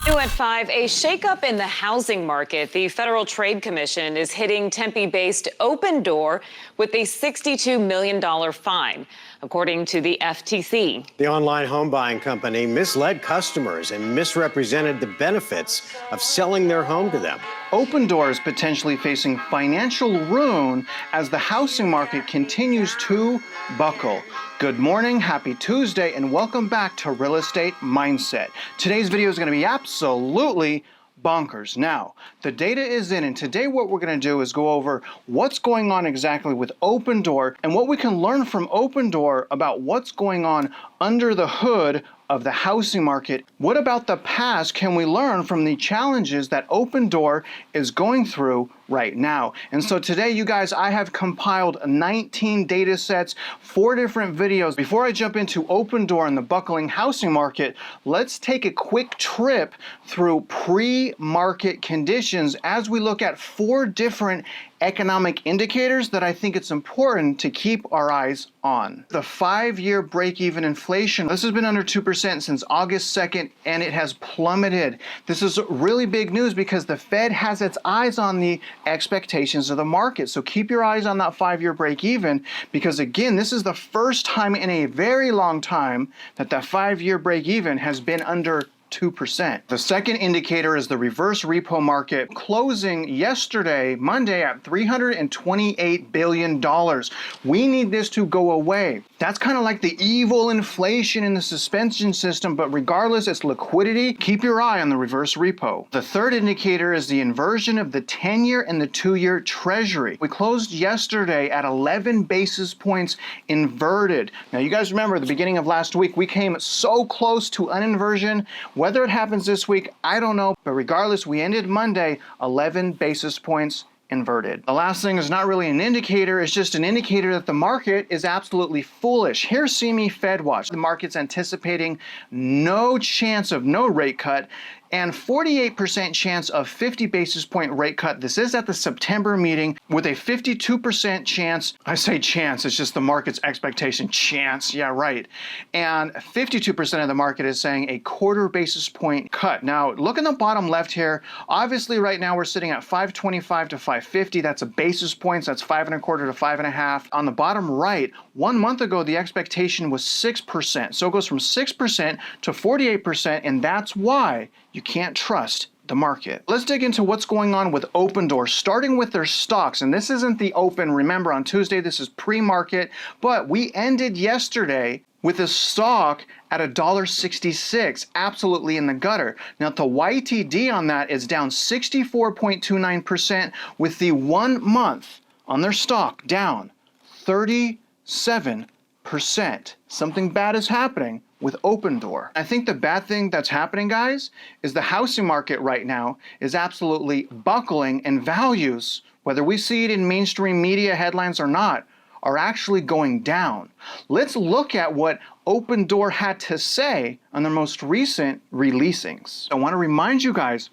New at 5, a shakeup in the housing market. The Federal Trade Commission is hitting Tempe-based Opendoor with a $62 million fine, according to the FTC. The online home buying company misled customers and misrepresented the benefits of selling their home to them. Opendoor is potentially facing financial ruin as the housing market continues to buckle. Good morning, happy Tuesday, and welcome back to Real Estate Mindset. Today's video is going to be absolutely bonkers. Now, the data is in, and today what we're going to do is go over what's going on exactly with Opendoor and what we can learn from Opendoor about what's going on under the hood of the housing market. What about the past can we learn from the challenges that Opendoor is going through right now? And so today, you guys, I have compiled 19 data sets, 4 different videos. Before I jump into Opendoor and the buckling housing market, let's take a quick trip through pre-market conditions as we look at 4 different economic indicators that I think it's important to keep our eyes on. The 5-year break-even inflation, this has been under 2% since August 2nd, and it has plummeted. This is really big news because the Fed has its eyes on the expectations of the market. So keep your eyes on that 5-year break-even, because again, this is the first time in a very long time that that 5-year break-even has been under 2%. The second indicator is the reverse repo market, closing yesterday, Monday, at $328 billion. We need this to go away. That's kind of like the evil inflation in the suspension system, but regardless, it's liquidity. Keep your eye on the reverse repo. The third indicator is the inversion of the 10-year and the 2-year treasury. We closed yesterday at 11 basis points inverted. Now, you guys remember at the beginning of last week, we came so close to an inversion. Whether it happens this week, I don't know, but regardless, we ended Monday 11 basis points inverted. The last thing is not really an indicator, it's just an indicator that the market is absolutely foolish. Here's CME Fed Watch. The market's anticipating no chance of no rate cut and 48% chance of 50 basis point rate cut. This is at the September meeting with a 52% chance. I say chance, it's just the market's expectation. Chance, yeah, right. And 52% of the market is saying a quarter basis point cut. Now, look in the bottom left here. Obviously, right now we're sitting at 525 to 550. That's a basis points. That's 5.25 to 5.5. On the bottom right, 1 month ago, the expectation was 6%. So it goes from 6% to 48%, and that's why you can't trust the market. Let's dig into what's going on with Opendoor, starting with their stocks. And this isn't the open. Remember, on Tuesday, this is pre-market, but we ended yesterday with a stock at $1.66, absolutely in the gutter. Now, the YTD on that is down 64.29%, with the 1 month on their stock down 37%. Something bad is happening with Opendoor. I think the bad thing that's happening, guys, is the housing market right now is absolutely buckling, and values, whether we see it in mainstream media headlines or not, are actually going down. Let's look at what Opendoor had to say on their most recent releasings. I want to remind you guys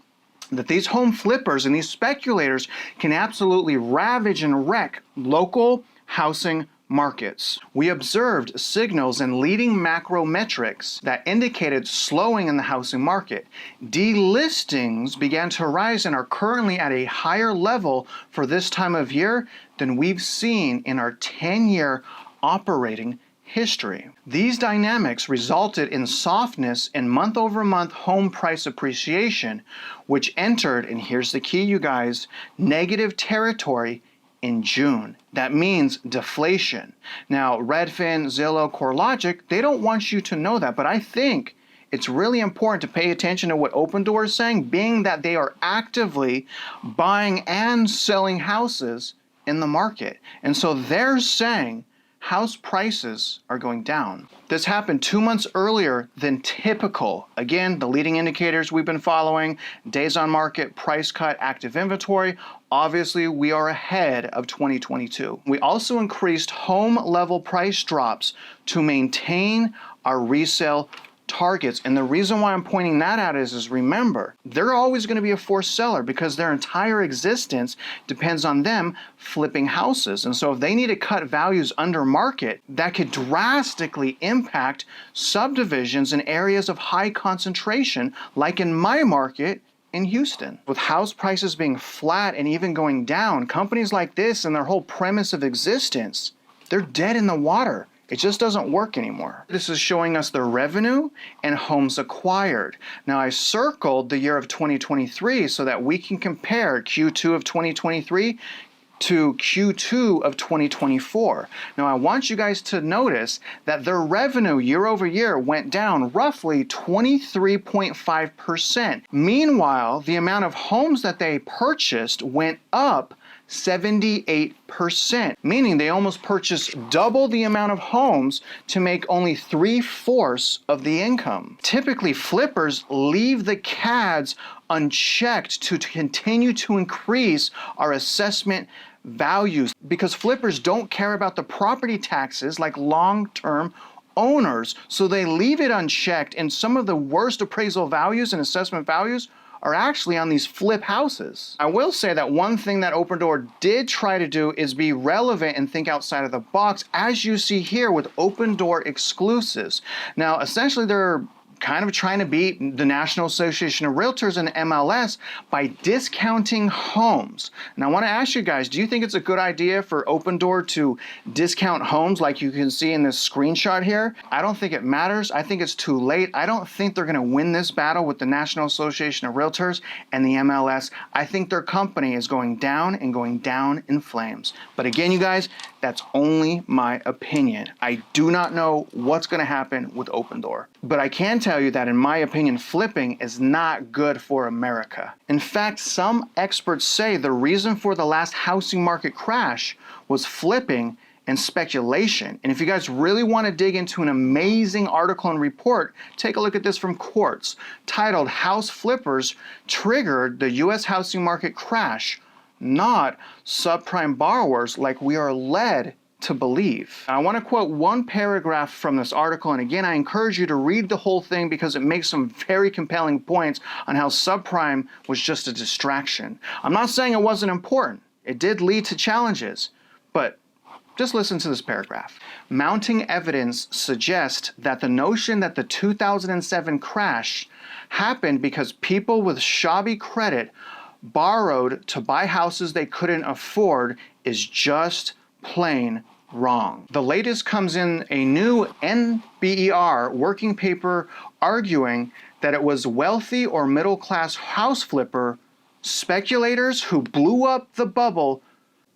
that these home flippers and these speculators can absolutely ravage and wreck local housing markets. We observed signals and leading macro metrics that indicated slowing in the housing market. Delistings began to rise and are currently at a higher level for this time of year than we've seen in our 10-year operating history. These dynamics resulted in softness in month-over-month home price appreciation, which entered, and here's the key, you guys, negative territory in June. That means deflation. Now, Redfin, Zillow, CoreLogic, they don't want you to know that, but I think it's really important to pay attention to what Opendoor is saying, being that they are actively buying and selling houses in the market. And so they're saying house prices are going down. This happened 2 months earlier than typical. Again, the leading indicators we've been following, days on market, price cut, active inventory. Obviously, we are ahead of 2022. We also increased home level price drops to maintain our resale targets. And the reason why I'm pointing that out is remember, they're always going to be a forced seller because their entire existence depends on them flipping houses. And so if they need to cut values under market, that could drastically impact subdivisions in areas of high concentration, like in my market in Houston. With house prices being flat and even going down, companies like this and their whole premise of existence, they're dead in the water. It just doesn't work anymore. This is showing us the revenue and homes acquired. Now I circled the year of 2023 so that we can compare Q2 of 2023 to Q2 of 2024. Now I want you guys to notice that their revenue year over year went down roughly 23.5%. Meanwhile, the amount of homes that they purchased went up 78%, meaning they almost purchased double the amount of homes to make only 3/4 of the income. Typically, flippers leave the CADs unchecked to continue to increase our assessment values because flippers don't care about the property taxes like long-term owners, so they leave it unchecked, and some of the worst appraisal values and assessment values are actually on these flip houses. I will say that one thing that Opendoor did try to do is be relevant and think outside of the box, as you see here with Opendoor exclusives. Now, essentially they're kind of trying to beat the National Association of Realtors and MLS by discounting homes. And I want to ask you guys, do you think it's a good idea for Opendoor to discount homes like you can see in this screenshot here? I don't think it matters. I think it's too late. I don't think they're going to win this battle with the National Association of Realtors and the MLS. I think their company is going down and going down in flames. But again, you guys, that's only my opinion. I do not know what's going to happen with Opendoor. But I can tell you that in my opinion, flipping is not good for America. In fact, some experts say the reason for the last housing market crash was flipping and speculation. And if you guys really want to dig into an amazing article and report, take a look at this from Quartz, titled "House Flippers Triggered the U.S. Housing Market Crash, Not Subprime Borrowers Like We Are Led to Believe." I want to quote one paragraph from this article, and again, I encourage you to read the whole thing because it makes some very compelling points on how subprime was just a distraction. I'm not saying it wasn't important. It did lead to challenges, but just listen to this paragraph. Mounting evidence suggests that the notion that the 2007 crash happened because people with shoddy credit borrowed to buy houses they couldn't afford is just plain wrong. The latest comes in a new NBER working paper arguing that it was wealthy or middle-class house flipper speculators who blew up the bubble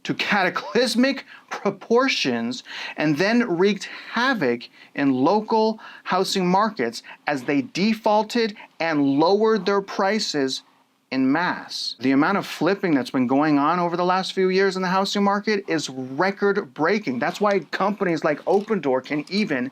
to cataclysmic proportions and then wreaked havoc in local housing markets as they defaulted and lowered their prices in mass. The amount of flipping that's been going on over the last few years in the housing market is record-breaking. That's why companies like Opendoor can even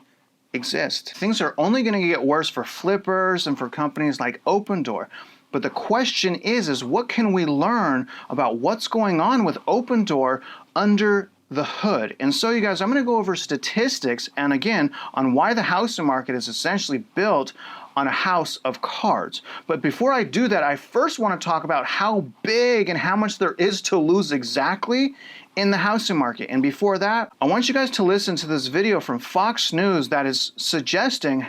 exist. Things are only going to get worse for flippers and for companies like Opendoor. But the question is what can we learn about what's going on with Opendoor under the hood? And so you guys, I'm going to go over statistics and again on why the housing market is essentially built on a house of cards. But before I do that, I first want to talk about how big and how much there is to lose exactly in the housing market. And before that, I want you guys to listen to this video from Fox News that is suggesting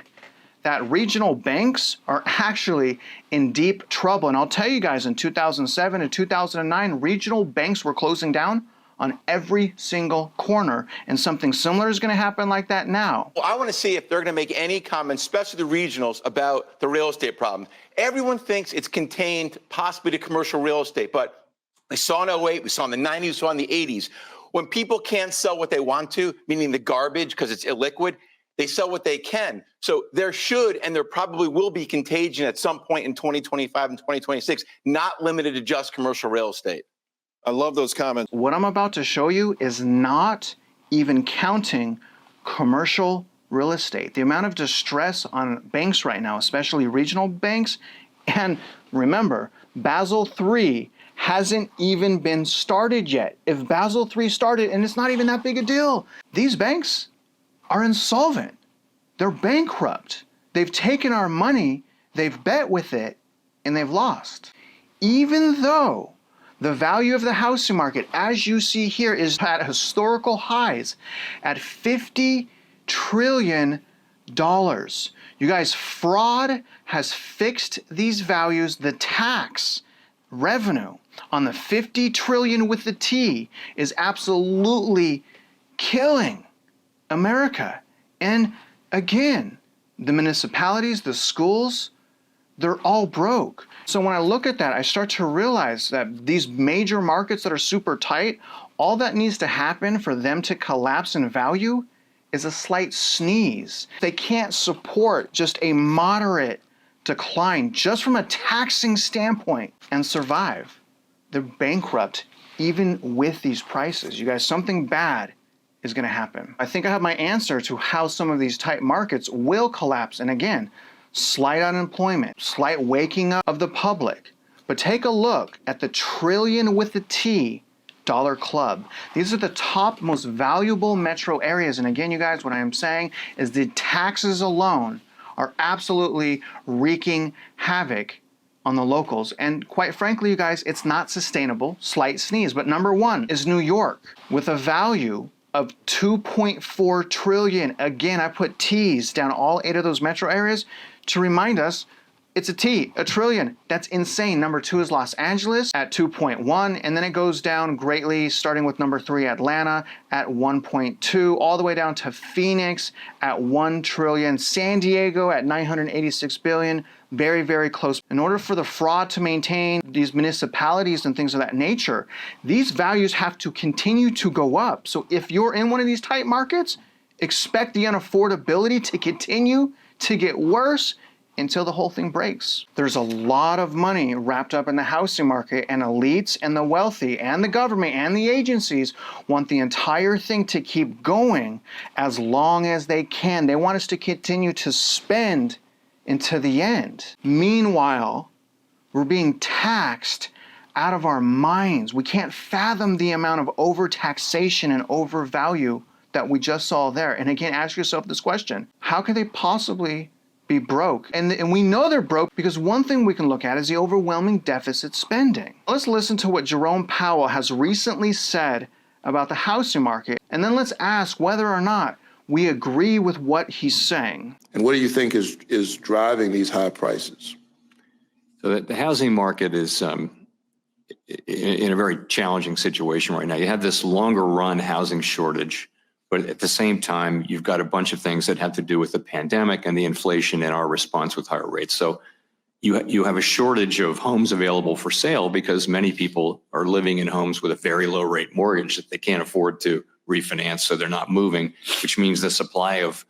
that regional banks are actually in deep trouble. And I'll tell you guys, in 2007 and 2009, regional banks were closing down on every single corner, and something similar is going to happen like that now. Well, I want to see if they're going to make any comments, especially the regionals, about the real estate problem. Everyone thinks it's contained possibly to commercial real estate, but we saw in 08, we saw in the 90s, we saw in the 80s. When people can't sell what they want to, meaning the garbage because it's illiquid, they sell what they can. So there should and there probably will be contagion at some point in 2025 and 2026, not limited to just commercial real estate. I love those comments. What I'm about to show you is not even counting commercial real estate. The amount of distress on banks right now, especially regional banks, and remember, Basel III hasn't even been started yet. If Basel III started, and it's not even that big a deal, these banks are insolvent. They're bankrupt. They've taken our money, they've bet with it, and they've lost. Even though the value of the housing market, as you see here, is at historical highs at $50 trillion. You guys, fraud has fixed these values. The tax revenue on the 50 trillion with the T is absolutely killing America. And again, the municipalities, the schools, they're all broke. So when I look at that, I start to realize that these major markets that are super tight, all that needs to happen for them to collapse in value is a slight sneeze. They can't support just a moderate decline just from a taxing standpoint and survive. They're bankrupt even with these prices. You guys, something bad is going to happen. I think I have my answer to how some of these tight markets will collapse. And again, slight unemployment, slight waking up of the public. But take a look at the trillion with the T dollar club. These are the top most valuable metro areas. And again, you guys, what I am saying is the taxes alone are absolutely wreaking havoc on the locals. And quite frankly, you guys, it's not sustainable. Slight sneeze. But number one is New York with a value of 2.4 trillion. Again, I put T's down all 8 of those metro areas to remind us it's a T, a trillion. That's insane. Number 2 is Los Angeles at 2.1, and then it goes down greatly, starting with number 3, Atlanta at 1.2, all the way down to Phoenix at 1 trillion, San Diego at 986 billion, very, very close. In order for the fraud to maintain these municipalities and things of that nature, these values have to continue to go up. So if you're in one of these tight markets, expect the unaffordability to continue to get worse until the whole thing breaks. There's a lot of money wrapped up in the housing market, and elites and the wealthy and the government and the agencies want the entire thing to keep going as long as they can. They want us to continue to spend into the end. Meanwhile, we're being taxed out of our minds. We can't fathom the amount of overtaxation and overvalue that we just saw there. And again, ask yourself this question: how could they possibly be broke? And we know they're broke because one thing we can look at is the overwhelming deficit spending. Let's listen to what Jerome Powell has recently said about the housing market, and then let's ask whether or not we agree with what he's saying. And what do you think is driving these high prices? So the housing market is in a very challenging situation right now. You have this longer run housing shortage, but at the same time, you've got a bunch of things that have to do with the pandemic and the inflation and our response with higher rates. So you have a shortage of homes available for sale because many people are living in homes with a very low rate mortgage that they can't afford to refinance, so they're not moving, which means the supply of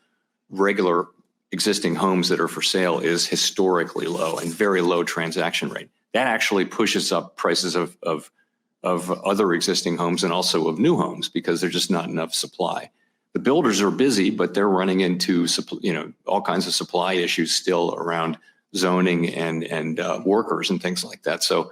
regular existing homes that are for sale is historically low and very low transaction rate. That actually pushes up prices of other existing homes and also of new homes because there's just not enough supply. The builders are busy, but they're running into all kinds of supply issues still around zoning and workers and things like that. So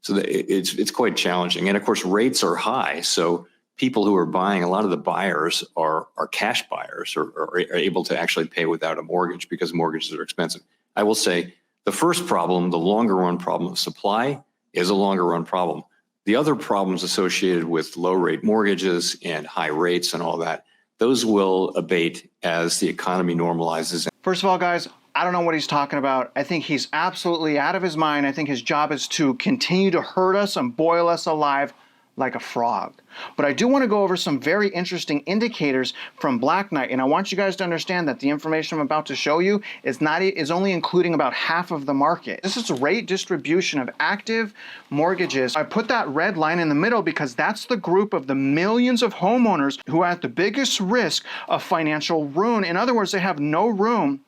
it's quite challenging. And of course, rates are high. So people who are buying, a lot of the buyers are cash buyers or are able to actually pay without a mortgage because mortgages are expensive. I will say the first problem, the longer run problem of supply, is a longer run problem. The other problems associated with low rate mortgages and high rates and all that, those will abate as the economy normalizes. First of all, guys, I don't know what he's talking about. I think he's absolutely out of his mind. I think his job is to continue to hurt us and boil us alive like a frog. But I do want to go over some very interesting indicators from Black Knight, and I want you guys to understand that the information I'm about to show you is only including about half of the market. This is rate distribution of active mortgages. I put that red line in the middle because that's the group of the millions of homeowners who are at the biggest risk of financial ruin. In other words, they have no room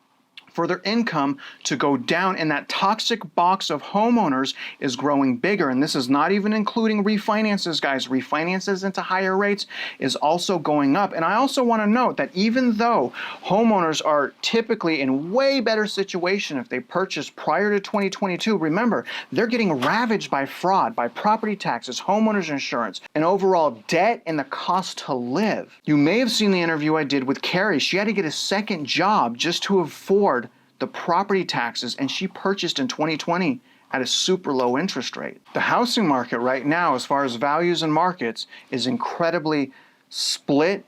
for their income to go down, and that toxic box of homeowners is growing bigger. And this is not even including refinances, guys. Refinances into higher rates is also going up. And I also want to note that even though homeowners are typically in way better situation if they purchased prior to 2022, remember, they're getting ravaged by fraud, by property taxes, homeowners insurance, and overall debt and the cost to live. You may have seen the interview I did with Carrie. She had to get a second job just to afford the property taxes, and she purchased in 2020 at a super low interest rate. The housing market right now, as far as values and markets, is incredibly split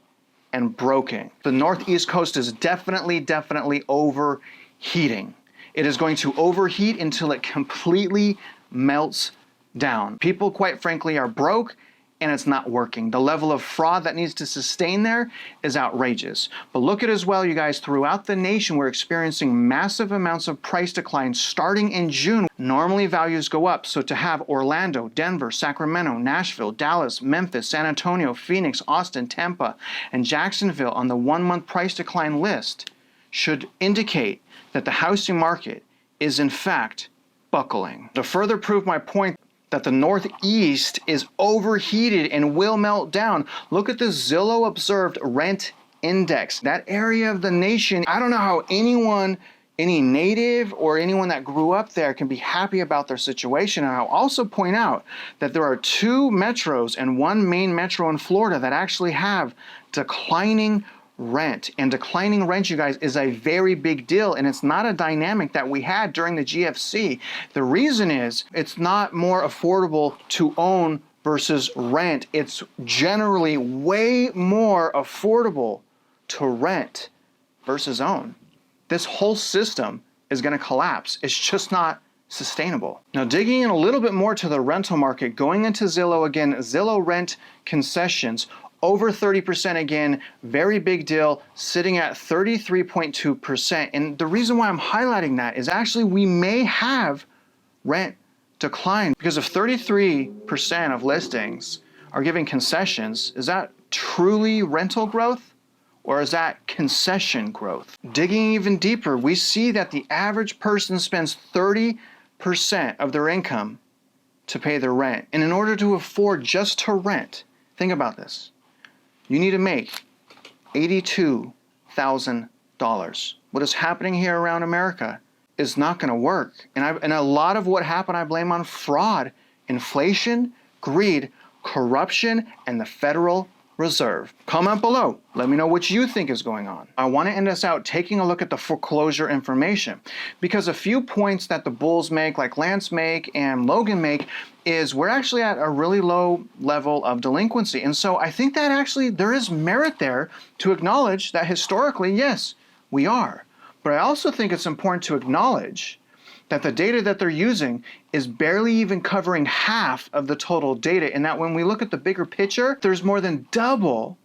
and broken. The Northeast coast is definitely overheating. It is going to overheat until it completely melts down. People, quite frankly, are broke and it's not working. The level of fraud that needs to sustain there is outrageous. But look at as well, you guys, throughout the nation, we're experiencing massive amounts of price decline starting in June. Normally values go up. So to have Orlando, Denver, Sacramento, Nashville, Dallas, Memphis, San Antonio, Phoenix, Austin, Tampa, and Jacksonville on the 1 month price decline list should indicate that the housing market is in fact buckling. To further prove my point that the Northeast is overheated and will melt down, look at the Zillow Observed Rent Index. That area of the nation, I don't know how anyone, any native or anyone that grew up there can be happy about their situation. And I'll also point out that there are 2 metros and 1 main metro in Florida that actually have declining rent. And declining rent, you guys, is a very big deal, and it's not a dynamic that we had during the GFC. The reason is it's not more affordable to own versus rent. It's generally way more affordable to rent versus own. This whole system is going to collapse. It's just not sustainable. Now, digging in a little bit more to the rental market, going into Zillow again, Zillow rent concessions over 30% again, very big deal, sitting at 33.2%. And the reason why I'm highlighting that is actually we may have rent decline, because if 33% of listings are giving concessions, is that truly rental growth or is that concession growth? Digging even deeper, we see that the average person spends 30% of their income to pay their rent. And in order to afford just to rent, think about this. You need to make $82,000. What is happening here around America is not going to work. And a lot of what happened I blame on fraud, inflation, greed, corruption, and the Federal Reserve. Comment below. Let me know what you think is going on. I want to end us out taking a look at the foreclosure information, because a few points that the bulls make, like Lance make and Logan make, is we're actually at a really low level of delinquency. And so I think that actually there is merit there to acknowledge that historically, yes, we are. But I also think it's important to acknowledge that the data that they're using is barely even covering half of the total data, and that when we look at the bigger picture, there's more than double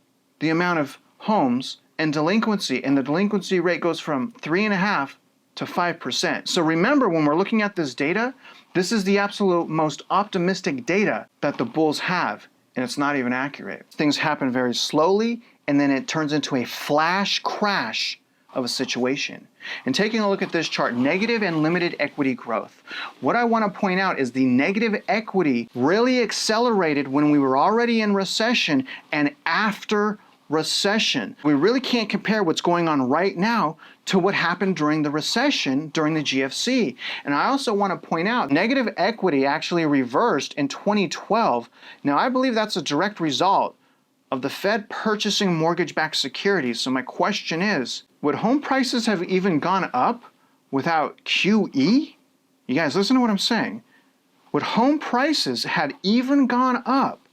the amount of homes and delinquency, and the delinquency rate goes from 3.5% to 5%. So remember, when we're looking at this data, this is the absolute most optimistic data that the bulls have, and it's not even accurate. Things happen very slowly, and then it turns into a flash crash of a situation. And taking a look at this chart, negative and limited equity growth. What I want to point out is the negative equity really accelerated when we were already in recession and after recession. We really can't compare what's going on right now to what happened during the recession, during the GFC. And I also want to point out negative equity actually reversed in 2012. Now, I believe that's a direct result of the Fed purchasing mortgage-backed securities. So my question is, would home prices have even gone up without QE? You guys, listen to what I'm saying. Would home prices had even gone up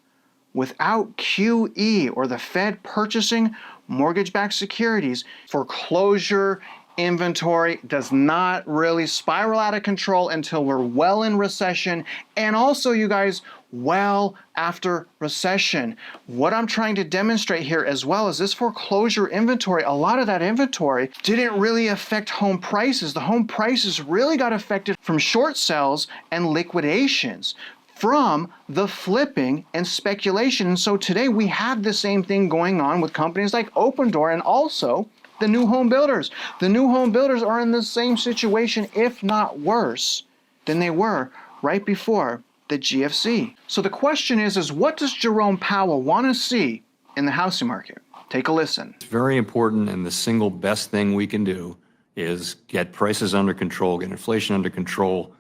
without QE or the Fed purchasing mortgage-backed securities? Foreclosure inventory does not really spiral out of control until we're well in recession, and also, you guys, well after recession. What I'm trying to demonstrate here as well is this foreclosure inventory, a lot of that inventory didn't really affect home prices. The home prices really got affected from short sales and liquidations, from the flipping and speculation. And so today we have the same thing going on with companies like Opendoor and also the new home builders. The new home builders are in the same situation, if not worse, than they were right before the GFC. So the question is what does Jerome Powell want to see in the housing market? Take a listen. It's very important, and the single best thing we can do is get prices under control, get inflation under control,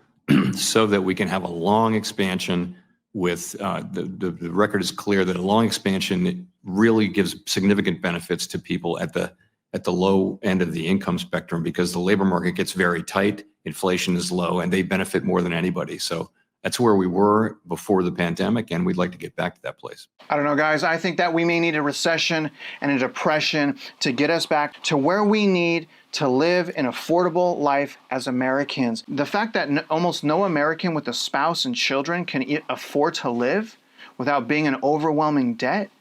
so that we can have a long expansion with, the record is clear that a long expansion really gives significant benefits to people at the at the low end of the income spectrum because the labor market gets very tight, inflation is low, and they benefit more than anybody. So that's where we were before the pandemic, and we'd like to get back to that place. I don't know, guys. I think that we may need a recession and a depression to get us back to where we need to live an affordable life as Americans. The fact that almost no American with a spouse and children can afford to live without being in overwhelming debt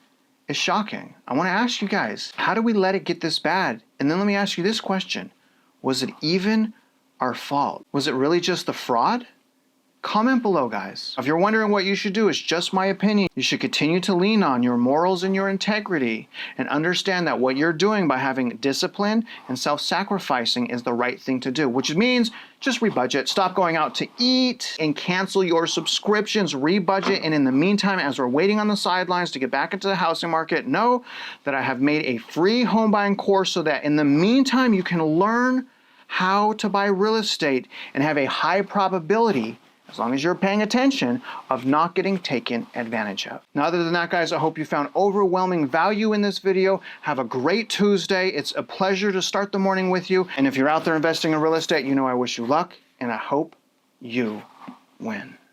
is shocking. I want to ask you guys, how do we let it get this bad? And then let me ask you this question. Was it even our fault? Was it really just the fraud? Comment below, guys. If you're wondering what you should do, it's just my opinion. You should continue to lean on your morals and your integrity and understand that what you're doing by having discipline and self-sacrificing is the right thing to do, which means just rebudget, stop going out to eat, and cancel your subscriptions, rebudget. And in the meantime, as we're waiting on the sidelines to get back into the housing market, know that I have made a free home buying course so that in the meantime, you can learn how to buy real estate and have a high probability, as long as you're paying attention, of not getting taken advantage of. Now, other than that, guys, I hope you found overwhelming value in this video. Have a great Tuesday. It's a pleasure to start the morning with you. And if you're out there investing in real estate, you know I wish you luck, and I hope you win.